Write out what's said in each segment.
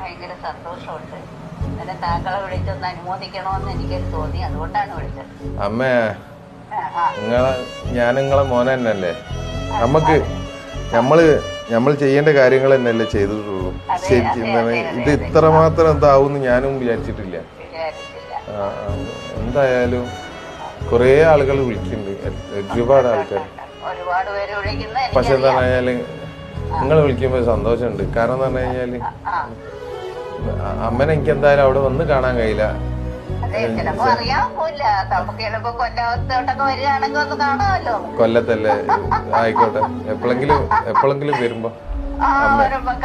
ഭയങ്കര സന്തോഷമുണ്ട്. അങ്ങനെ താങ്കളെ വിളിച്ചൊന്ന് അനുമോദിക്കണമെന്ന് എനിക്കൊരു തോന്നി, അതുകൊണ്ടാണ് വിളിച്ചത്. അമ്മേ, ഞാൻ നിങ്ങളെ മോനെ തന്നെയല്ലേ. നമ്മൾ ചെയ്യേണ്ട കാര്യങ്ങൾ തന്നെയല്ലേ ചെയ്തിട്ടുള്ളൂ. ശരിക്കും ഇത് ഇത്രമാത്രം എന്താവും ഞാനും വിചാരിച്ചിട്ടില്ല. എന്തായാലും കുറേ ആളുകൾ വിളിക്കുന്നുണ്ട്, ഒരുപാട് ആൾക്കാർ. പക്ഷെ എന്താ പറഞ്ഞാല് നിങ്ങൾ വിളിക്കുമ്പോൾ സന്തോഷമുണ്ട്. കാരണം എന്താ പറഞ്ഞു കഴിഞ്ഞാല് അമ്മനെ എനിക്ക് എന്തായാലും അവിടെ വന്ന് കാണാൻ കഴിയില്ല. കൊല്ലത്തല്ലേ, ആയിക്കോട്ടെ. എപ്പോഴെങ്കിലും വരുമ്പോ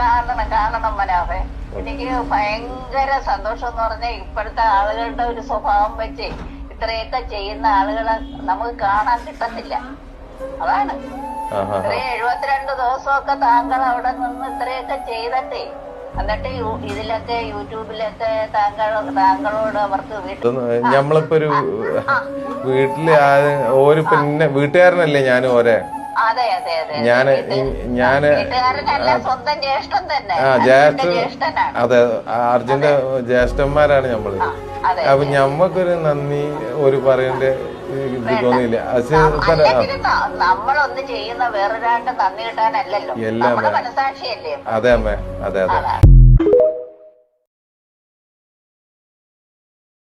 കാണണം മനോഹേ. എനിക്ക് ഭയങ്കര സന്തോഷം എന്ന് പറഞ്ഞാൽ ഇപ്പോഴത്തെ ആളുകളുടെ ഒരു സ്വഭാവം വെച്ച് ഇത്രയൊക്കെ ചെയ്യുന്ന ആളുകളെ നമുക്ക് കാണാൻ കിട്ടത്തില്ല. അതാണ് 72 ദിവസമൊക്കെ താങ്കൾ അവിടെ നിന്ന് ഇത്രയൊക്കെ ചെയ്തട്ടെ. എന്നിട്ട് ഇതിലൊക്കെ യൂട്യൂബിലൊക്കെ താങ്കളോട് അവർക്ക് നമ്മളിപ്പോ ഒരു വീട്ടില് ഒരു പിന്നെ വീട്ടുകാരനല്ലേ ഞാനും ഓരേ. സ്വന്തം ജ്യേഷ്ഠൻ തന്നെ. അതെ, അർജുന്റെ ജ്യേഷ്ഠന്മാരാണ് നമ്മള്. അപ്പൊ ഞമ്മക്കൊരു നന്ദി ഒരു പറയേണ്ട ഇത് തോന്നിയില്ല. നമ്മളൊന്ന് ചെയ്യുന്ന വേറൊരാണ്ട് നന്ദി കിട്ടാനല്ലല്ലോ, എല്ലാം മനസാക്ഷിയല്ലേ. അതെ അമ്മേ, അതെ.